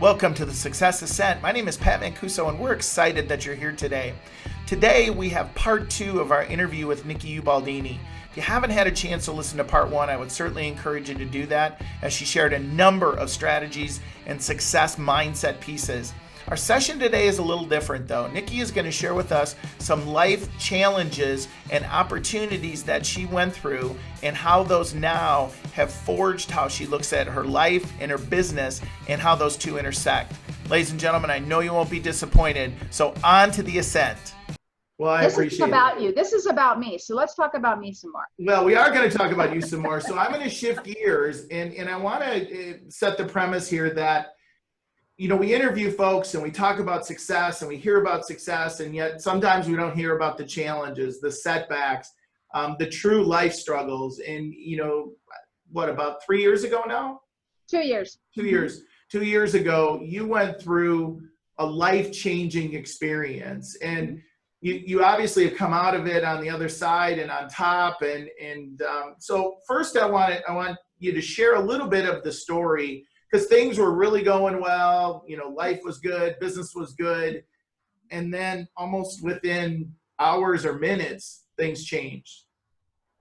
Welcome to the Success Ascent. My name is Pat Mancuso, and we're excited that you're here today. Today, we have part 2 of our interview with Nikki Ubaldini. If you haven't had a chance to listen to part 1, I would certainly encourage you to do that, as she shared a number of strategies and success mindset pieces. Our session today is a little different, though. Nikki is going to share with us some life challenges and opportunities that she went through and how those now have forged how she looks at her life and her business and how those two intersect. Ladies and gentlemen, I know you won't be disappointed. So on to the ascent. Well, I appreciate it. This is about you. This is about me. So let's talk about me some more. Well, we are going to talk about you some more. So I'm going to shift gears and I want to set the premise here that we interview folks and we talk about success and we hear about success, and yet sometimes we don't hear about the challenges, the setbacks, the true life struggles. And, what, about 3 years ago now? 2 years. 2 years. 2 years ago, you went through a life-changing experience. And you obviously have come out of it on the other side and on top. So first I want you to share a little bit of the story, because things were really going well, life was good, business was good. And then almost within hours or minutes, things changed.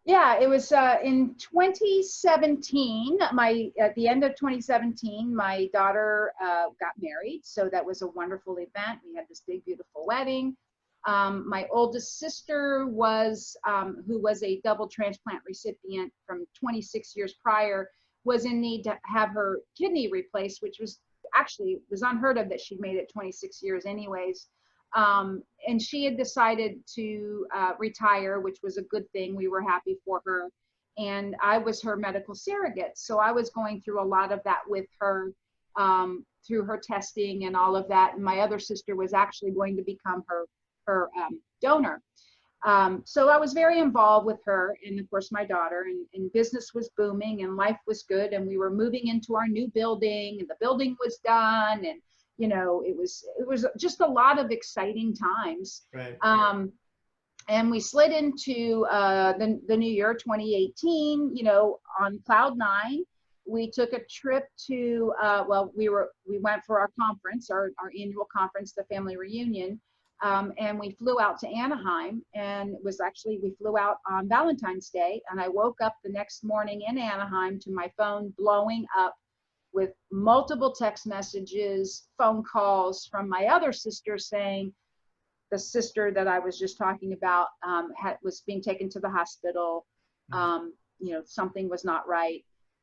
Yeah, it was in 2017, at the end of 2017, my daughter got married. So that was a wonderful event. We had this big, beautiful wedding. My oldest sister who was a double transplant recipient from 26 years prior, was in need to have her kidney replaced, which was unheard of that she'd made it 26 years anyways. And she had decided to retire, which was a good thing. We were happy for her. And I was her medical surrogate. So I was going through a lot of that with her through her testing and all of that. And my other sister was actually going to become her donor. So I was very involved with her and of course my daughter, and business was booming and life was good, and we were moving into our new building and the building was done, and it was just a lot of exciting times. Right. And we slid into the new year 2018, on cloud 9. We took a trip to we went for our conference, our annual conference, the family reunion. And we flew out to Anaheim, and we flew out on Valentine's Day, and I woke up the next morning in Anaheim to my phone blowing up with multiple text messages, phone calls from my other sister saying the sister that I was just talking about was being taken to the hospital. Something was not right.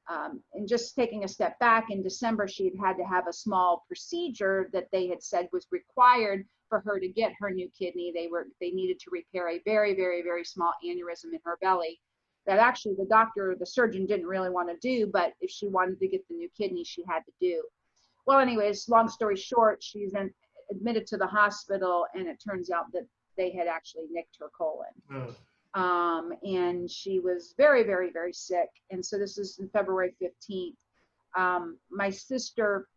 And just taking a step back, in December, she had to have a small procedure that they had said was required for her to get her new kidney. They needed to repair a very, very, very small aneurysm in her belly that actually the surgeon didn't really want to do, but if she wanted to get the new kidney, she had to do. Well, anyways, long story short, she's then admitted to the hospital, and it turns out that they had actually nicked her colon. Oh. And she was very, very, very sick. And so this is in February 15th. My sister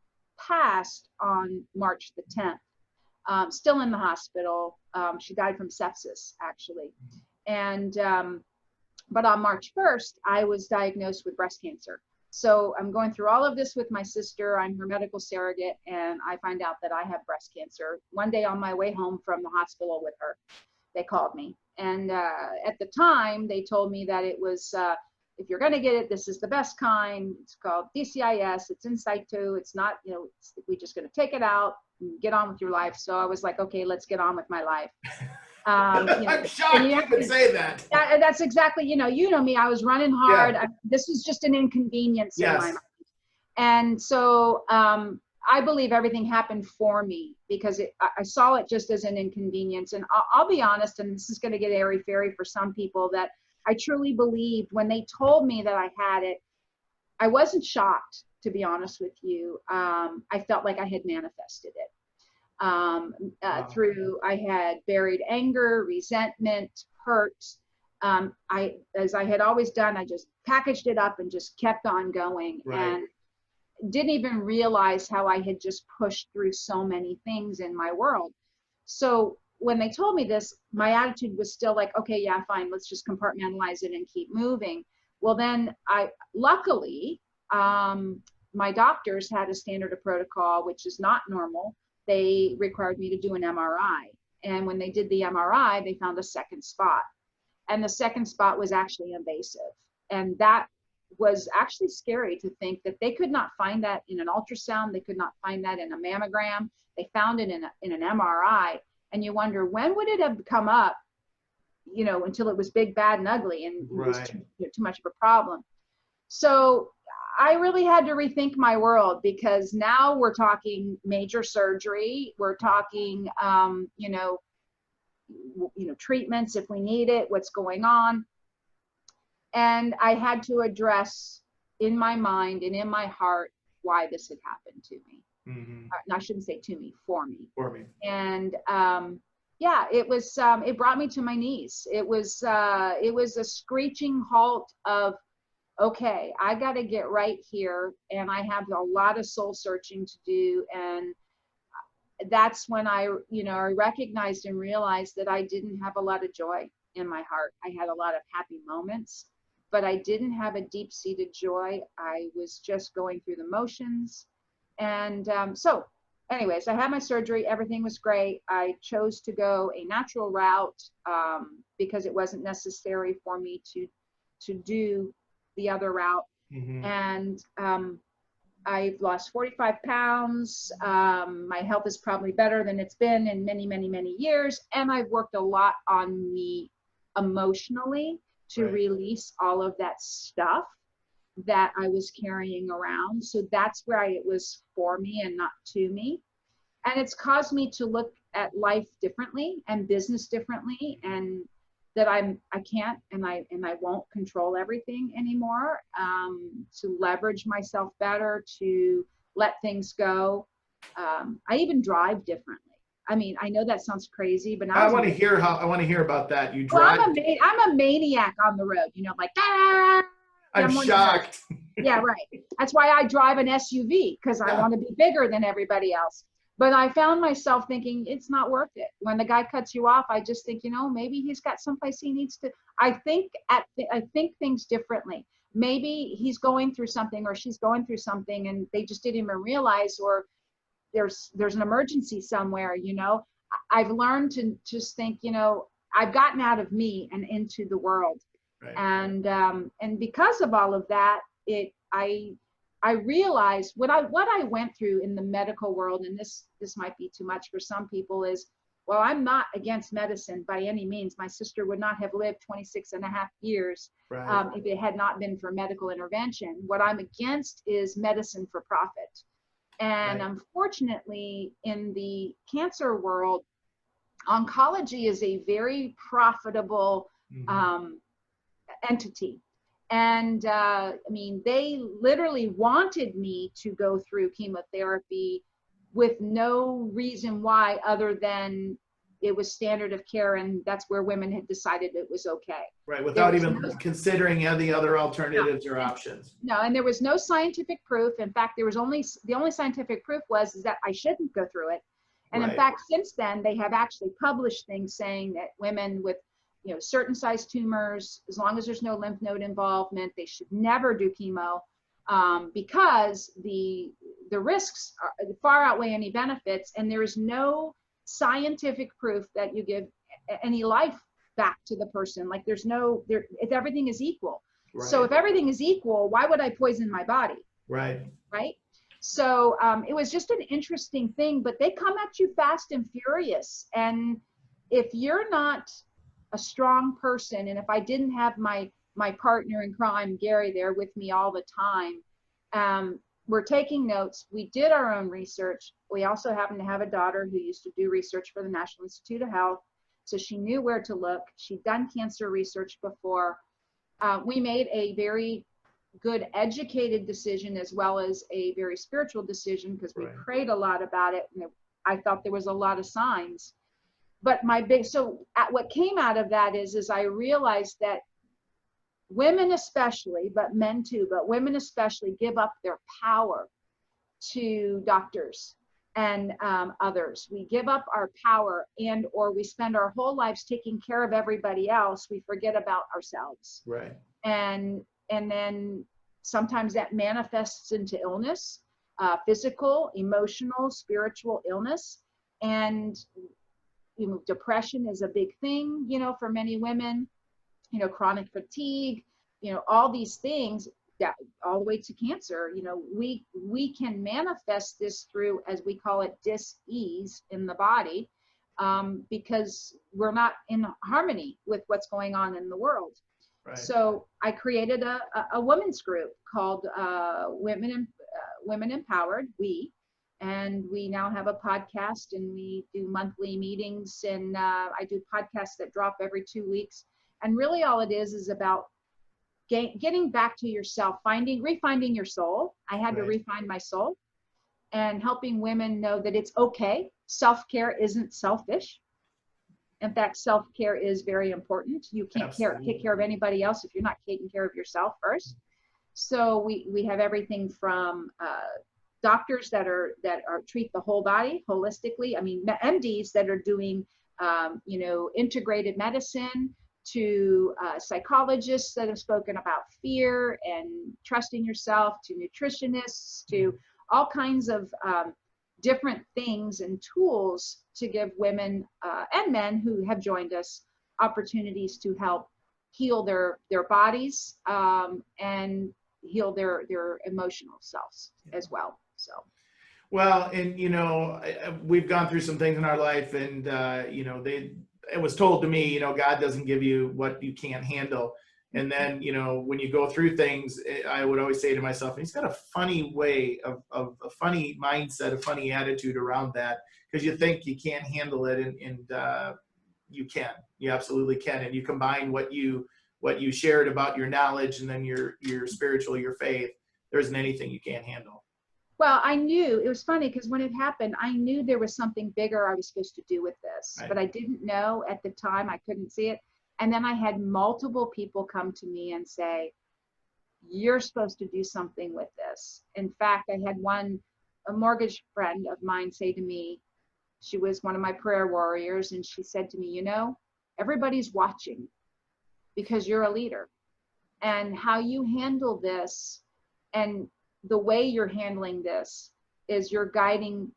passed on March the 10th. Still in the hospital. She died from sepsis, actually. And, but on March 1st, I was diagnosed with breast cancer. So I'm going through all of this with my sister. I'm her medical surrogate, and I find out that I have breast cancer. One day on my way home from the hospital with her, they called me. And at the time, they told me that it was, if you're going to get it, this is the best kind. It's called DCIS. It's in situ. It's not, we're just going to take it out and get on with your life. So I was like, okay, let's get on with my life. I'm shocked you could say that. That's exactly, you know me. I was running hard. Yeah. This was just an inconvenience in my Yes. mind. And so I believe everything happened for me because I saw it just as an inconvenience. And I'll be honest, and this is going to get airy-fairy for some people, that I truly believed when they told me that I had it. I wasn't shocked, to be honest with you. I felt like I had manifested it. I had buried anger, resentment, hurt. As I had always done, I just packaged it up and just kept on going. Right. And didn't even realize how I had just pushed through so many things in my world. So when they told me this, my attitude was still like, okay, yeah, fine, let's just compartmentalize it and keep moving. Well, then luckily, my doctors had a standard of protocol, which is not normal. They required me to do an MRI. And when they did the MRI, they found a second spot. And the second spot was actually invasive. And that was actually scary to think that they could not find that in an ultrasound. They could not find that in a mammogram. They found it in an MRI. And you wonder, when would it have come up, you know, until it was big, bad, and ugly, and it was too much of a problem. So I really had to rethink my world, because now we're talking major surgery. We're talking, you know, treatments if we need it, what's going on. And I had to address in my mind and in my heart why this had happened to me. And I shouldn't say to me, for me. For me. And yeah, it was, it brought me to my knees. It was a screeching halt of, okay, I got to get right here. And I have a lot of soul searching to do. And that's when I recognized and realized that I didn't have a lot of joy in my heart. I had a lot of happy moments, but I didn't have a deep-seated joy. I was just going through the motions. And so anyways, I had my surgery. Everything was great. I chose to go a natural route because it wasn't necessary for me to do the other route. And I've lost 45 pounds. My health is probably better than it's been in many, many, many years. And I've worked a lot on me emotionally to release all of that stuff that I was carrying around. So that's why it was for me and not to me. And it's caused me to look at life differently and business differently, and that I can't and I won't control everything anymore, to leverage myself better, to let things go. I even drive differently. I mean, I know that sounds crazy, but I want to hear about that. You well, drive. I'm a maniac on the road, you know, like, I'm shocked. Yeah, right. That's why I drive an SUV, because I want to be bigger than everybody else. But I found myself thinking it's not worth it. When the guy cuts you off, I just think, you know, maybe he's got someplace he needs to. I think things differently. Maybe he's going through something, or she's going through something, and they just didn't even realize, or there's an emergency somewhere. You know, I've learned to just think, you know, I've gotten out of me and into the world. And because of all of that, I realized what I went through in the medical world, and this might be too much for some people, is, well, I'm not against medicine by any means. My sister would not have lived 26 and a half years if it had not been for medical intervention. What I'm against is medicine for profit. And unfortunately, in the cancer world, oncology is a very profitable entity. And I mean, they literally wanted me to go through chemotherapy with no reason why, other than it was standard of care, and that's where women had decided it was okay. Right, without even considering any other alternatives or options. No, and there was no scientific proof. In fact, the only scientific proof was that I shouldn't go through it. And in fact, since then, they have actually published things saying that women with, you know, certain size tumors, as long as there's no lymph node involvement, they should never do chemo, because the risks far outweigh any benefits, and there is no scientific proof that you give any life back to the person. Like, if everything is equal. So if everything is equal, why would I poison my body? Right. So it was just an interesting thing, but they come at you fast and furious. And if you're not a strong person, and if I didn't have my partner in crime, Gary, there with me all the time, we're taking notes. We did our own research. We also happen to have a daughter who used to do research for the National Institute of Health, so she knew where to look. She'd done cancer research before. We made a very good at decision, as well as a very spiritual decision, because we prayed a lot about it, and I thought there was a lot of signs. But what came out of that is I realized that women especially, but men too, but women especially, give up their power to doctors and others. We give up our power, or we spend our whole lives taking care of everybody else. We forget about ourselves. And then sometimes that manifests into illness, physical, emotional, spiritual illness. And, you know, depression is a big thing, you know, for many women, you know, chronic fatigue, you know, all these things that all the way to cancer. You know, we can manifest this through, as we call it, dis-ease in the body, because we're not in harmony with what's going on in the world. Right. So I created a women's group called Women Empowered, and we now have a podcast, and we do monthly meetings, and I do podcasts that drop every 2 weeks. And really all it is about getting back to yourself, refining your soul. I had to refine my soul, and helping women know that it's okay. Self-care isn't selfish. In fact, self-care is very important. You can't take care of anybody else if you're not taking care of yourself first. So we have everything from doctors that treat the whole body holistically. I mean, MDs that are doing you know, integrated medicine, to psychologists that have spoken about fear and trusting yourself, to nutritionists, to all kinds of different things and tools to give women and men who have joined us opportunities to help heal their bodies and heal their emotional selves as well. So. Well, and you know, we've gone through some things in our life, and you know, it was told to me, you know, God doesn't give you what you can't handle. And then, you know, when you go through things, I would always say to myself, he's got a funny way of a funny mindset, a funny attitude around that, because you think you can't handle it, and you can. You absolutely can. And you combine what you shared about your knowledge, and then your spiritual, your faith. There isn't anything you can't handle. Well, I knew, it was funny because when it happened, I knew there was something bigger I was supposed to do with this, but I didn't know at the time. I couldn't see it. And then I had multiple people come to me and say, you're supposed to do something with this. In fact, I had a mortgage friend of mine say to me, she was one of my prayer warriors, and she said to me, you know, everybody's watching because you're a leader, and how you handle this and the way you're handling this is you're guiding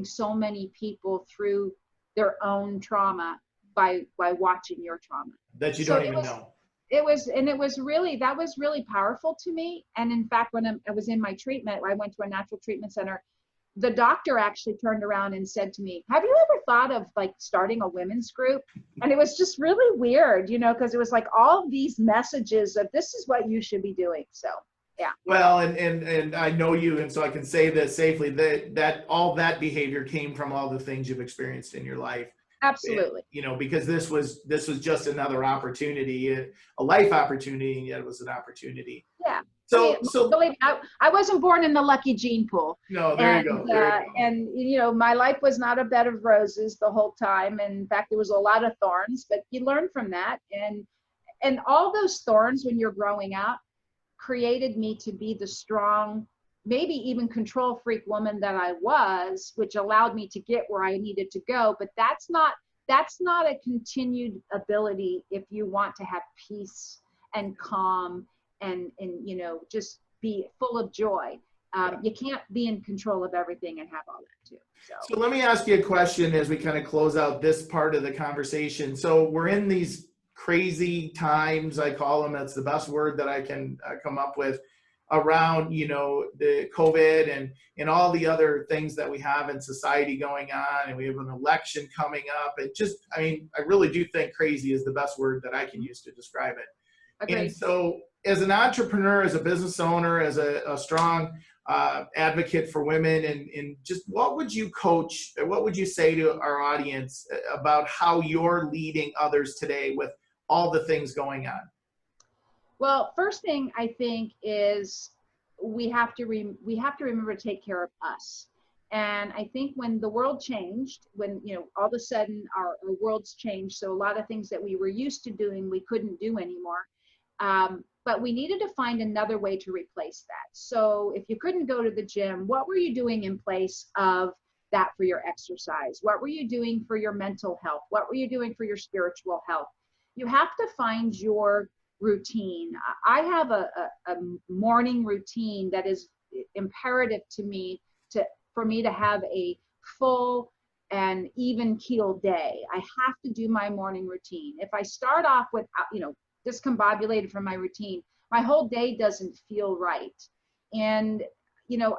so many people through their own trauma by watching your trauma that you don't even know. That was really powerful to me. And in fact, when I was in my treatment, I went to a natural treatment center. The doctor actually turned around and said to me, have you ever thought of like starting a women's group? And it was just really weird, you know, because it was like all these messages of this is what you should be doing. So yeah. Well, and I know you, and so I can say this safely, that all that behavior came from all the things you've experienced in your life. Absolutely. And, you know, because this was just another opportunity, a life opportunity, and yet it was an opportunity. Yeah. So believe me, I wasn't born in the lucky gene pool. No, there you go. And you know, my life was not a bed of roses the whole time. And in fact, there was a lot of thorns, but you learn from that. And all those thorns when you're growing up created me to be the strong, maybe even control freak woman that I was, which allowed me to get where I needed to go. But that's not a continued ability if you want to have peace and calm and you know, just be full of joy. You can't be in control of everything and have all that too. So let me ask you a question as we kind of close out this part of the conversation. So we're in these crazy times, I call them. That's the best word that I can come up with, around, you know, the COVID and all the other things that we have in society going on, and we have an election coming up. It just, I mean, I really do think crazy is the best word that I can use to describe it. Agreed. And so as an entrepreneur, as a business owner, as a strong advocate for women, and just what would you coach, what would you say to our audience about how you're leading others today with all the things going on? Well, first thing I think is we have to remember to take care of us. And I think when the world changed, when, you know, all of a sudden our world's changed, so a lot of things that we were used to doing, we couldn't do anymore. But we needed to find another way to replace that. So if you couldn't go to the gym, what were you doing in place of that for your exercise? What were you doing for your mental health? What were you doing for your spiritual health? You have to find your routine. I have a morning routine that is imperative to me for me to have a full and even keel day. I have to do my morning routine. If I start off with, discombobulated from my routine, my whole day doesn't feel right. And,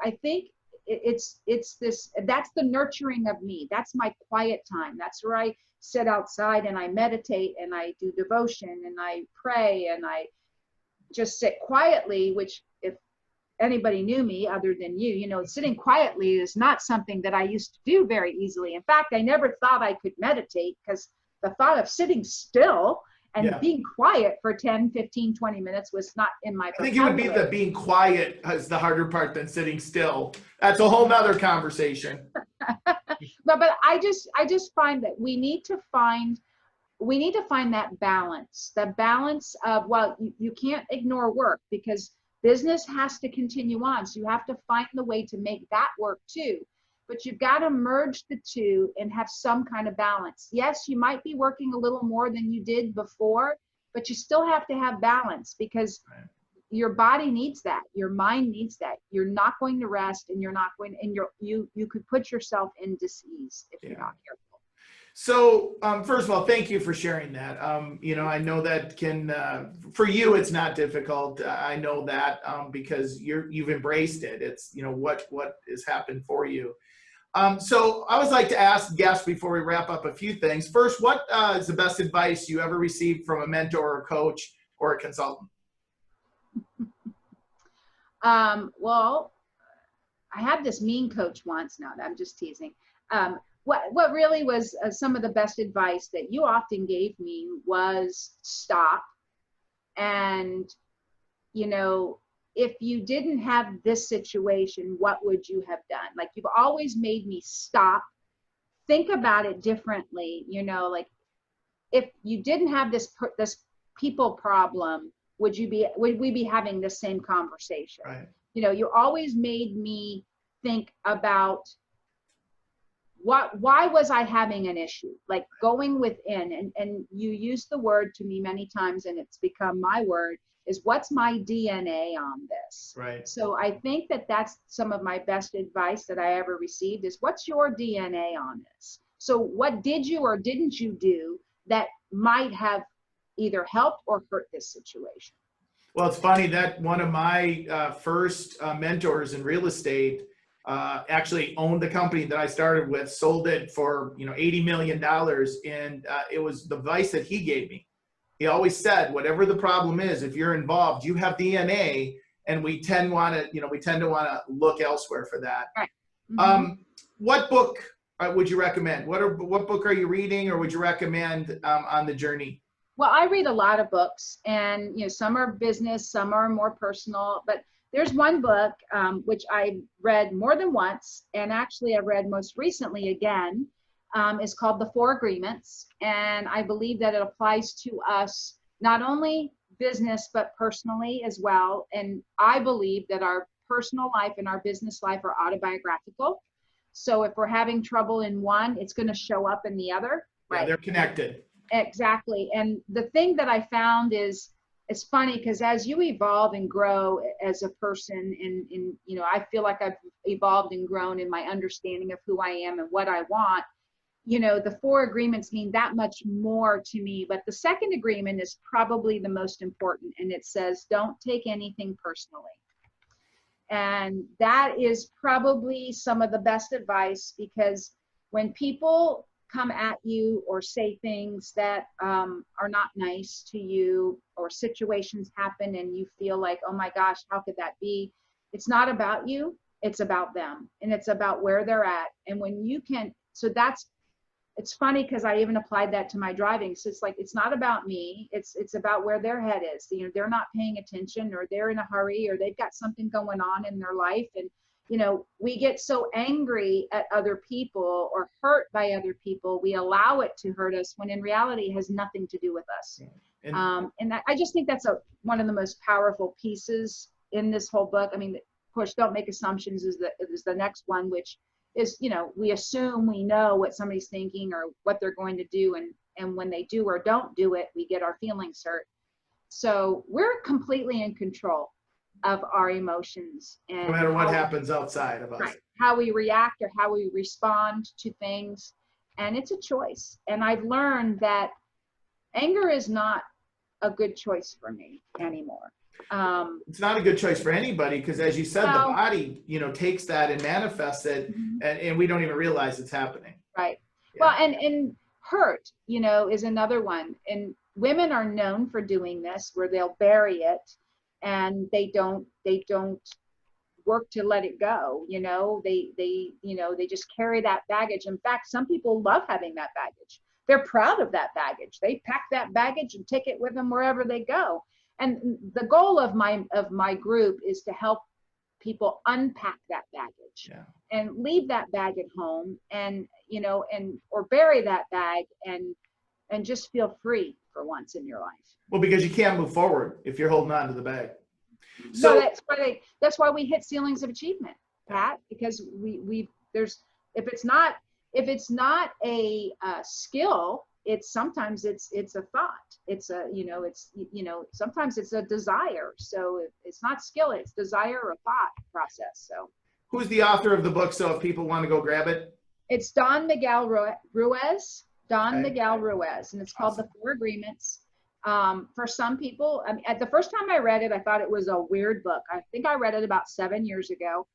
I think it's this, that's the nurturing of me. That's my quiet time. That's where I sit outside and I meditate and I do devotion and I pray and I just sit quietly, which if anybody knew me other than you, sitting quietly is not something that I used to do very easily. In fact, I never thought I could meditate because the thought of sitting still and being quiet for 10, 15, 20 minutes was not in my vocabulary. I think it would be the being quiet is the harder part than sitting still. That's a whole nother conversation. but I just find that we need to find that balance of, well, you can't ignore work because business has to continue on. So you have to find the way to make that work too. But you've got to merge the two and have some kind of balance. Yes, you might be working a little more than you did before, but you still have to have balance because your body needs that. Your mind needs that. You're not going to rest and you could put yourself in disease if you're not careful. So first of all, thank you for sharing that. I know that for you, it's not difficult. I know that because you've embraced it. It's, what has happened for you. So I always like to ask guests before we wrap up a few things. First, what is the best advice you ever received from a mentor or coach or a consultant? Well, I had this mean coach once. No, I'm just teasing. What really was some of the best advice that you often gave me was stop. And, if you didn't have this situation, what would you have done? Like, you've always made me stop, think about it differently. Like, if you didn't have this people problem, would we be having the same conversation? Right. You always made me think about why was I having an issue? Like, going within, and you used the word to me many times, and it's become my word, is what's my DNA on this? Right. So I think that's some of my best advice that I ever received is, what's your DNA on this? So what did you or didn't you do that might have either helped or hurt this situation? Well, it's funny that one of my first mentors in real estate actually owned the company that I started with, sold it for $80 million, and it was the advice that he gave me. He always said, whatever the problem is, if you're involved, you have DNA, and we tend to want to look elsewhere for that. Right. Mm-hmm. What book would you recommend? What book are you reading, or would you recommend on the journey? Well, I read a lot of books, and some are business, some are more personal, but there's one book which I read more than once, and actually I read most recently again. Is called The 4 Agreements, and I believe that it applies to us, not only business, but personally as well. And I believe that our personal life and our business life are autobiographical. So if we're having trouble in one, it's going to show up in the other. Right. Yeah, they're connected. Exactly. And the thing that I found is, it's funny because as you evolve and grow as a person, and I feel like I've evolved and grown in my understanding of who I am and what I want. The 4 agreements mean that much more to me, but the second agreement is probably the most important, and it says, don't take anything personally. And that is probably some of the best advice, because when people come at you or say things that are not nice to you, or situations happen and you feel like, oh my gosh, how could that be? It's not about you, it's about them, and it's about where they're at. And when you can, it's funny because I even applied that to my driving. So it's like, it's not about me. It's about where their head is. They're not paying attention, or they're in a hurry, or they've got something going on in their life. And, we get so angry at other people or hurt by other people. We allow it to hurt us when in reality it has nothing to do with us. And I just think that's one of the most powerful pieces in this whole book. I mean, of course, don't make assumptions is the next one, which is, we assume we know what somebody's thinking or what they're going to do. And when they do or don't do it, we get our feelings hurt. So we're completely in control of our emotions, and no matter what happens outside of us. right, how we react or how we respond to things. And it's a choice. And I've learned that anger is not a good choice for me anymore. It's not a good choice for anybody, because as you said, the body, takes that and manifests it, and we don't even realize it's happening. Right. Yeah. Well, and hurt, is another one. And women are known for doing this, where they'll bury it and they don't work to let it go. They just carry that baggage. In fact, some people love having that baggage. They're proud of that baggage. They pack that baggage and take it with them wherever they go. And the goal of my group is to help people unpack that baggage and leave that bag at home, and or bury that bag and just feel free for once in your life. Well, because you can't move forward if you're holding on to the bag. So that's why we hit ceilings of achievement, Pat, because if it's not a skill, sometimes it's a thought. It's sometimes it's a desire. So it's not skill, it's desire or thought process. So who's the author of the book, so if people want to go grab it? It's Don Miguel Ruiz. Miguel Ruiz, and it's called The Four Agreements. For some people, at the first time I read it, I thought it was a weird book. I think I read it about 7 years ago.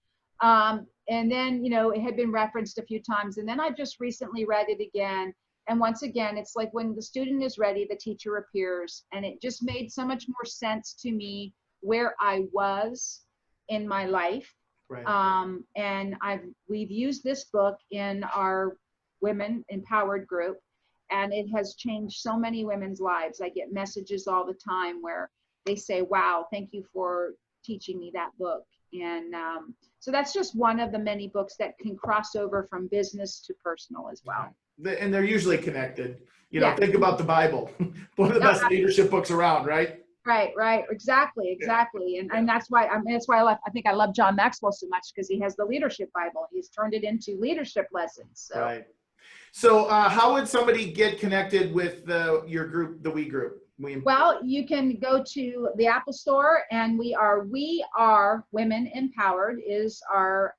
And then, it had been referenced a few times, and then I just recently read it again. And once again, it's like when the student is ready, the teacher appears, and it just made so much more sense to me where I was in my life. Right. And we've used this book in our Women Empowered group, and it has changed so many women's lives. I get messages all the time where they say, wow, thank you for teaching me that book. And so that's just one of the many books that can cross over from business to personal as well. And they're usually connected. Think about the Bible, one of the best leadership books around, right? Right. Exactly. And that's why I think I love John Maxwell so much, because he has the leadership Bible. He's turned it into leadership lessons. So. Right. So how would somebody get connected with your group, the We Group? Well, you can go to the Apple Store, and We Are Women Empowered is our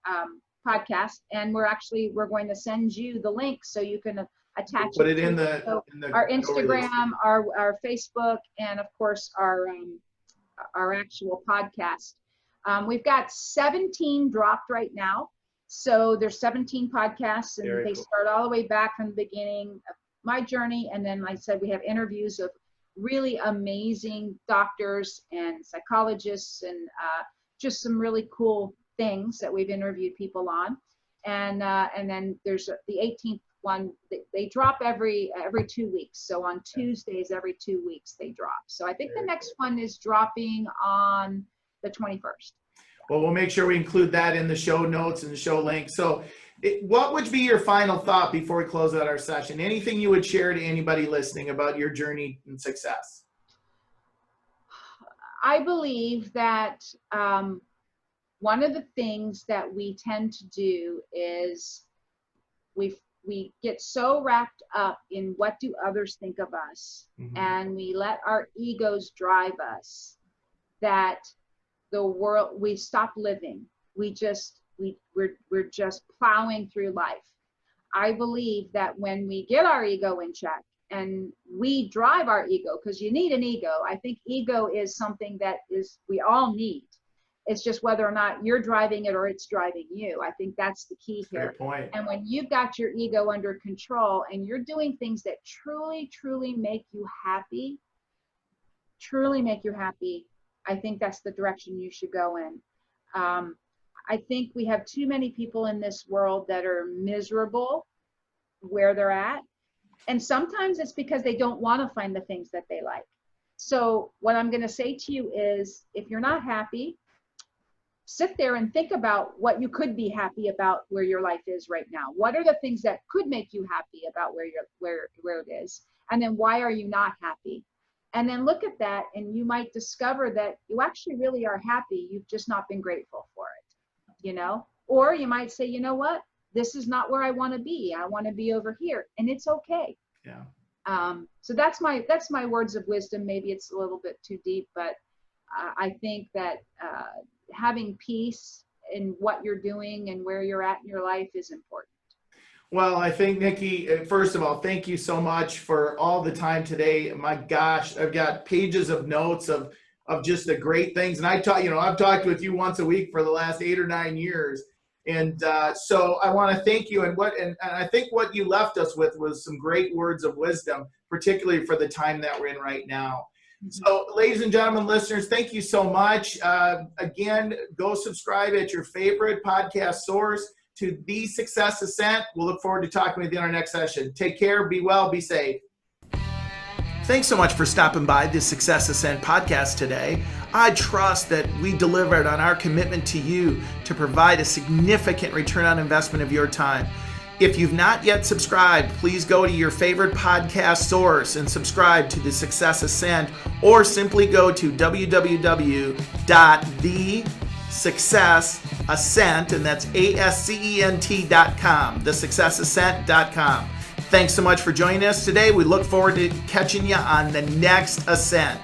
podcast, and we're going to send you the link so you can attach put it in the our Instagram, our Facebook, and of course our actual podcast. We've got 17 dropped right now. So there's 17 podcasts, and they start all the way back from the beginning of my journey. And then, like I said, we have interviews of really amazing doctors and psychologists, and just some really cool things that we've interviewed people on. And then there's the 18th one. They drop every 2 weeks. So on Tuesdays, every 2 weeks they drop. So I think the next one is dropping on the 21st. Well, we'll make sure we include that in the show notes and the show link. So what would be your final thought before we close out our session? Anything you would share to anybody listening about your journey and success? I believe that one of the things that we tend to do is we get so wrapped up in what do others think of us, and we let our egos drive us, that we stop living. We're just plowing through life. I believe that when we get our ego in check and we drive our ego, because you need an ego. I think ego is something that we all need. It's just whether or not you're driving it or it's driving you. I think that's the key here. Good point. And when you've got your ego under control and you're doing things that truly, truly make you happy, I think that's the direction you should go in. I think we have too many people in this world that are miserable where they're at. And sometimes it's because they don't want to find the things that they like. So what I'm going to say to you is, if you're not happy, sit there and think about what you could be happy about where your life is right now. What are the things that could make you happy about where it is? And then why are you not happy? And then look at that, and you might discover that you actually really are happy. You've just not been grateful for it, Or you might say, you know what? This is not where I want to be. I want to be over here. And it's okay. Yeah. So that's my words of wisdom. Maybe it's a little bit too deep, but I think that having peace in what you're doing and where you're at in your life is important. Well, I think, Nikki, first of all, thank you so much for all the time today. My gosh, I've got pages of notes of just the great things. And I've talked with you once a week for the last 8 or 9 years. And so I want to thank you. And I think what you left us with was some great words of wisdom, particularly for the time that we're in right now. So, ladies and gentlemen, listeners, thank you so much. Again, go subscribe at your favorite podcast source to The Success Ascent. We'll look forward to talking with you in our next session. Take care, be well, be safe. Thanks so much for stopping by the Success Ascent podcast today. I trust that we delivered on our commitment to you to provide a significant return on investment of your time. If you've not yet subscribed, please go to your favorite podcast source and subscribe to the Success Ascent, or simply go to www.thesuccessascent, and that's ASCENT.com, thesuccessascent.com. Thanks so much for joining us today. We look forward to catching you on the next Ascent.